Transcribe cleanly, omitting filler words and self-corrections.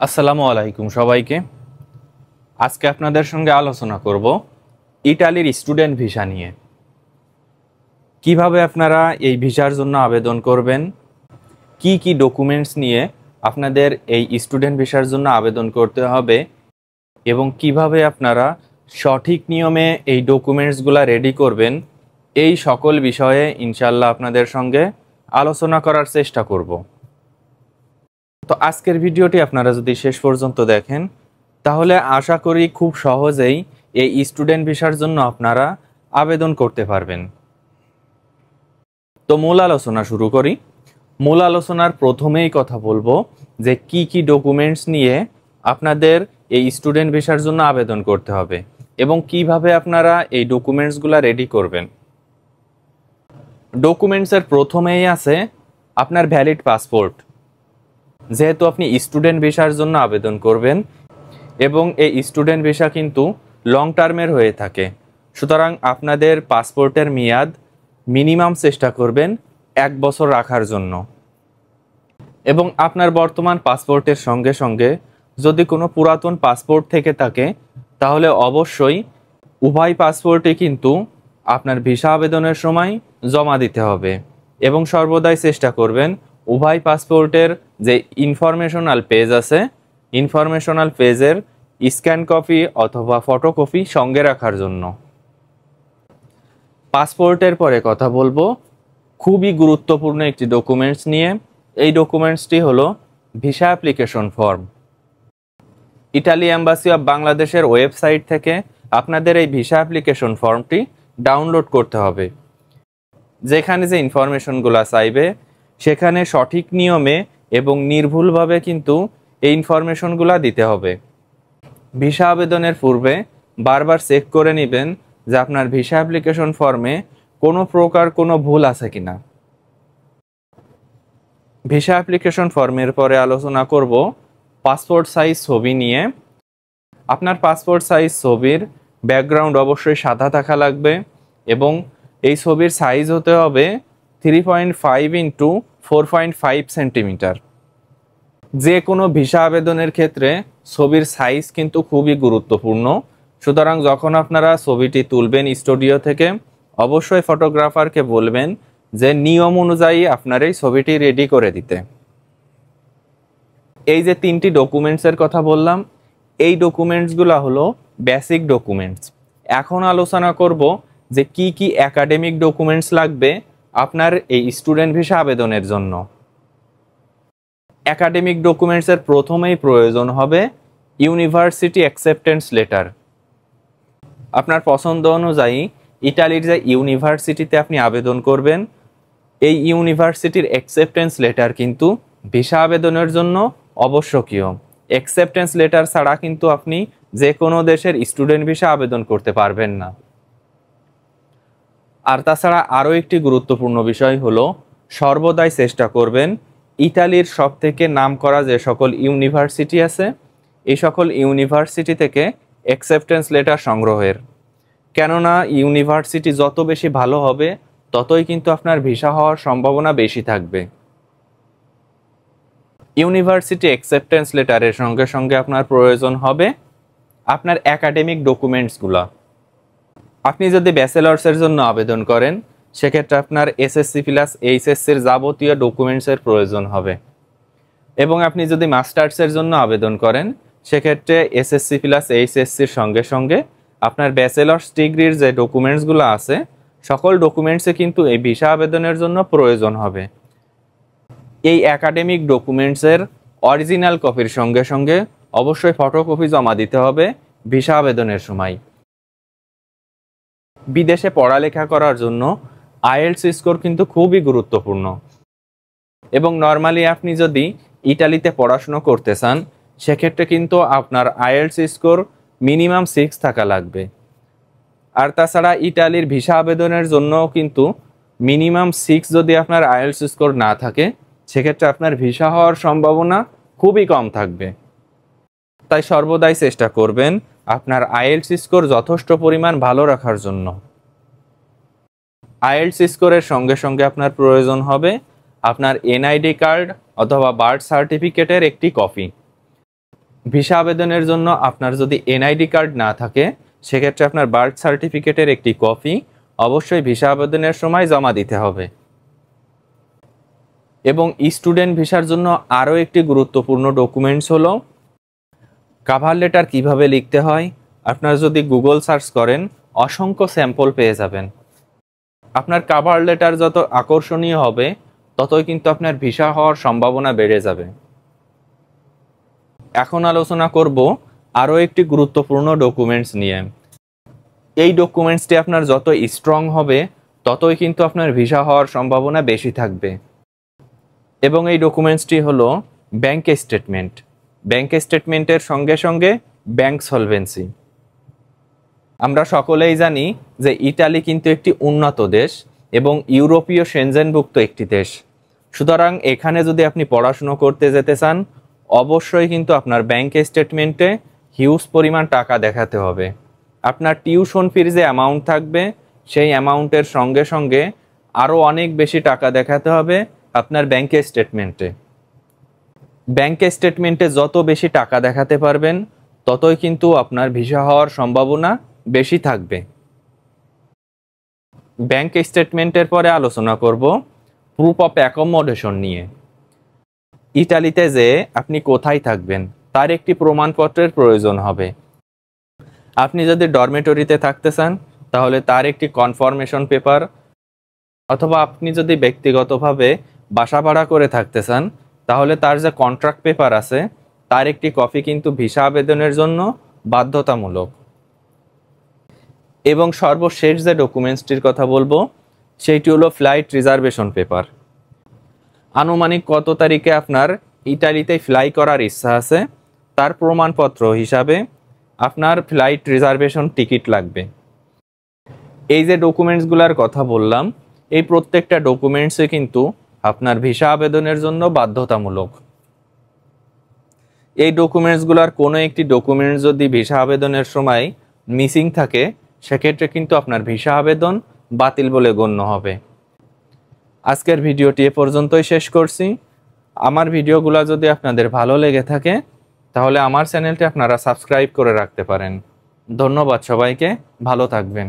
আসসালামু আলাইকুম সবাইকে। আজকে আপনাদের সঙ্গে আলোচনা করব ইতালির স্টুডেন্ট ভিসা নিয়ে। কিভাবে আপনারা এই ভিসার জন্য আবেদন করবেন, কি কি ডকুমেন্টস নিয়ে আপনাদের এই স্টুডেন্ট ভিসার জন্য আবেদন করতে হবে এবং কিভাবে আপনারা সঠিক নিয়মে এই ডকুমেন্টসগুলো রেডি করবেন, এই সকল বিষয়ে ইনশাআল্লাহ আপনাদের সঙ্গে আলোচনা করার চেষ্টা করব। তো আজকের ভিডিওটি আপনারা যদি শেষ পর্যন্ত দেখেন তাহলে আশা করি খুব সহজেই এই স্টুডেন্ট ভিসার জন্য আপনারা আবেদন করতে পারবেন। তো মূল আলোচনা শুরু করি। মূল আলোচনার প্রথমেই কথা বলবো যে কি কি ডকুমেন্টস নিয়ে আপনাদের এই স্টুডেন্ট ভিসার জন্য আবেদন করতে হবে এবং কিভাবে আপনারা এই ডকুমেন্টসগুলো রেডি করবেন। ডকুমেন্টসের প্রথমেই আছে আপনার ভ্যালিড পাসপোর্ট। যেহেতু আপনি স্টুডেন্ট ভিসার জন্য আবেদন করবেন এবং এই স্টুডেন্ট ভিসা কিন্তু লং টার্মের হয়ে থাকে, সুতরাং আপনাদের পাসপোর্টের মেয়াদ মিনিমাম চেষ্টা করবেন 1 বছর রাখার জন্য। এবং আপনার বর্তমান পাসপোর্টের সঙ্গে সঙ্গে যদি কোনো পুরাতন পাসপোর্ট থেকে থাকে তাহলে অবশ্যই উভয় পাসপোর্টই কিন্তু আপনার ভিসা আবেদনের সময় জমা দিতে হবে এবং সর্বদাই চেষ্টা করবেন উভয় পাসপোর্টের যে ইনফরমেশনাল পেজ আছে, ইনফরমেশনাল পেজের স্ক্যান কপি অথবা ফটোকপি সঙ্গে রাখার জন্য। পাসপোর্টের পরে কথা বলবো খুবই গুরুত্বপূর্ণ একটি ডকুমেন্টস নিয়ে। এই ডকুমেন্টসটি হলো visa application form. Italy embassy of বাংলাদেশের ওয়েবসাইট থেকে আপনাদের এই ভিসা অ্যাপ্লিকেশন ফর্মটি ডাউনলোড করতে হবে। যেখানে যে ইনফরমেশনগুলো চাইবে সেখানে সঠিক নিয়মে এবং নির্ভুলভাবে কিন্তু এই ইনফরমেশনগুলো দিতে হবে। ভিসা আবেদনের পূর্বে বারবার চেক করে নেবেন যে আপনার ভিসা অ্যাপ্লিকেশন ফর্মে কোনো প্রকার কোনো ভুল আছে কিনা। ভিসা অ্যাপ্লিকেশন ফর্মের পরে আলোচনা করব পাসপোর্ট সাইজ ছবি নিয়ে। আপনার পাসপোর্ট সাইজ ছবির ব্যাকগ্রাউন্ড অবশ্যই সাদা থাকা লাগবে এবং এই ছবির সাইজ হতে হবে 3.5 ইন্টু 4.5 সেন্টিমিটার। যে কোনো ভিসা আবেদনের ক্ষেত্রে ছবির সাইজ কিন্তু খুবই গুরুত্বপূর্ণ, সুতরাং যখন আপনারা ছবিটি তুলবেন স্টুডিও থেকে অবশ্যই ফটোগ্রাফারকে বলবেন যে নিয়ম অনুযায়ী আপনার এই ছবিটি রেডি করে দিতে। এই যে 3টি ডকুমেন্টসের কথা বললাম, এই ডকুমেন্টসগুলো হলো বেসিক ডকুমেন্টস। এখন আলোচনা করব যে কি কি একাডেমিক ডকুমেন্টস লাগবে আপনার এই স্টুডেন্ট ভিসা আবেদনের জন্য। একাডেমিক ডকুমেন্টসের প্রথমেই প্রয়োজন হবে ইউনিভার্সিটি অ্যাকসেপ্টেন্স লেটার। আপনার পছন্দ অনুযায়ী ইটালির যে ইউনিভার্সিটিতে আপনি আবেদন করবেন এই ইউনিভার্সিটির অ্যাকসেপ্টেন্স লেটার কিন্তু ভিসা আবেদনের জন্য আবশ্যকীয়। অ্যাকসেপ্টেন্স লেটার ছাড়া কিন্তু আপনি যে কোনো দেশের স্টুডেন্ট ভিসা আবেদন করতে পারবেন না। আর তাছাড়া আরও একটি গুরুত্বপূর্ণ বিষয় হলো সর্বদাই চেষ্টা করবেন ইতালির সবথেকে নামকরা যে সকল ইউনিভার্সিটি আছে এই সকল ইউনিভার্সিটি থেকে অ্যাকসেপ্টেন্স লেটার সংগ্রহের। কেননা ইউনিভার্সিটি যত বেশি ভালো হবে ততই কিন্তু আপনার ভিসা হওয়ার সম্ভাবনা বেশি থাকবে। ইউনিভার্সিটি অ্যাকসেপ্টেন্স লেটারের সঙ্গে সঙ্গে আপনার প্রয়োজন হবে আপনার একাডেমিক ডকুমেন্টসগুলো। আপনি যদি ব্যাচেলার্সের জন্য আবেদন করেন সেক্ষেত্রে আপনার এসএসসি প্লাস এইচএসসির যাবতীয় ডকুমেন্টসের প্রয়োজন হবে এবং আপনি যদি মাস্টার্সের জন্য আবেদন করেন সেক্ষেত্রে এসএসসি প্লাস এইচএসসির সঙ্গে সঙ্গে আপনার ব্যাচেলার্স ডিগ্রির যে ডকুমেন্টসগুলো আছে সকল ডকুমেন্টসে কিন্তু এই ভিসা আবেদনের জন্য প্রয়োজন হবে। এই একাডেমিক ডকুমেন্টসের অরিজিনাল কপির সঙ্গে সঙ্গে অবশ্যই ফটোকপি জমা দিতে হবে ভিসা আবেদনের সময়। বিদেশে পড়ালেখা করার জন্য আইএলটিএস স্কোর কিন্তু খুবই গুরুত্বপূর্ণ এবং নর্মালি আপনি যদি ইটালিতে পড়াশোনা করতে চান সেক্ষেত্রে কিন্তু আপনার আইএলটিএস স্কোর মিনিমাম 6 থাকা লাগবে। আর তাছাড়া ইটালির ভিসা আবেদনের জন্য কিন্তু মিনিমাম 6 যদি আপনার আইএলটিএস স্কোর না থাকে সেক্ষেত্রে আপনার ভিসা হওয়ার সম্ভাবনা খুবই কম থাকবে। তাই সর্বদাই চেষ্টা করবেন আপনার আইএলটিএস স্কোর যথেষ্ট পরিমাণ ভালো রাখার জন্য। আইএলটিএস স্কোরের সঙ্গে সঙ্গে আপনার প্রয়োজন হবে আপনার এনআইডি কার্ড অথবা বার্থ সার্টিফিকেটের একটি কপি। ভিসা আবেদনের জন্য আপনার যদি এনআইডি কার্ড না থাকে সেক্ষেত্রে আপনার বার্থ সার্টিফিকেটের একটি কপি অবশ্যই ভিসা আবেদনের সময় জমা দিতে হবে। এবং স্টুডেন্ট ভিসার জন্য আরও একটি গুরুত্বপূর্ণ ডকুমেন্টস হলো কভার লেটার কিভাবে লিখতে হয়। আপনারা যদি গুগল সার্চ করেন অসংখ্য স্যাম্পল পেয়ে যাবেন। আপনার কভার লেটার যত আকর্ষণীয় হবে ততই কিন্তু আপনার ভিসা হওয়ার সম্ভাবনা বেড়ে যাবে। এখন আলোচনা করব আরও একটি গুরুত্বপূর্ণ ডকুমেন্টস নিয়ে। এই ডকুমেন্টসটি আপনার যত স্ট্রং হবে ততই কিন্তু আপনার ভিসা হওয়ার সম্ভাবনা বেশি থাকবে। এবং এই ডকুমেন্টসটি হলো ব্যাংক স্টেটমেন্ট। ব্যাংক স্টেটমেন্টের সঙ্গে সঙ্গে ব্যাংক সলভেন্সি। আমরা সকলেই জানি যে ইতালি কিন্তু একটি উন্নত দেশ এবং ইউরোপীয় সেনজেনভুক্ত একটি দেশ। সুতরাং এখানে যদি আপনি পড়াশুনো করতে যেতে চান অবশ্যই কিন্তু আপনার ব্যাংক স্টেটমেন্টে হিউজ পরিমাণ টাকা দেখাতে হবে। আপনার টিউশন ফির যে অ্যামাউন্ট থাকবে সেই অ্যামাউন্টের সঙ্গে সঙ্গে আরও অনেক বেশি টাকা দেখাতে হবে আপনার ব্যাংক স্টেটমেন্টে। ব্যাংক স্টেটমেন্টে যত বেশি টাকা দেখাতে পারবেন ততই কিন্তু আপনার ভিসা হওয়ার সম্ভাবনা বেশি থাকবে। ব্যাংক স্টেটমেন্টের পরে আলোচনা করব প্রুফ অফ অ্যাকোমোডেশন নিয়ে। ইতালিতে যে আপনি কোথায় থাকবেন তার একটি প্রমাণপত্রের প্রয়োজন হবে। আপনি যদি ডরমেটরিতে থাকতে চান তাহলে তার একটি কনফার্মেশন পেপার, অথবা আপনি যদি ব্যক্তিগতভাবে বাসা ভাড়া করে থাকতে চান তাহলে তার যে কন্ট্রাক্ট পেপার আছে তার একটি কপি কিন্তু ভিসা আবেদনের জন্য বাধ্যতামূলক। এবং সর্বশেষ যে ডকুমেন্টসটির কথা বলবো সেইটি হলো ফ্লাইট রিজার্ভেশন পেপার। আনুমানিক কত তারিখে আপনার ইতালিতে ফ্লাই করার ইচ্ছা আছে তার প্রমাণপত্র হিসাবে আপনার ফ্লাইট রিজার্ভেশন টিকিট লাগবে। এই যে ডকুমেন্টসগুলোর কথা বললাম এই প্রত্যেকটা ডকুমেন্টসই কিন্তু আপনার ভিসা আবেদনের জন্য বাধ্যতামূলক। এই ডকুমেন্টসগুলোর কোনো একটি ডকুমেন্টস যদি ভিসা আবেদনের সময় মিসিং থাকে সেক্ষেত্রে কিন্তু আপনার ভিসা আবেদন বাতিল বলে গণ্য হবে। আজকের ভিডিওটি এ পর্যন্তই শেষ করছি। আমার ভিডিওগুলো যদি আপনাদের ভালো লেগে থাকে তাহলে আমার চ্যানেলটি আপনারা সাবস্ক্রাইব করে রাখতে পারেন। ধন্যবাদ সবাইকে, ভালো থাকবেন।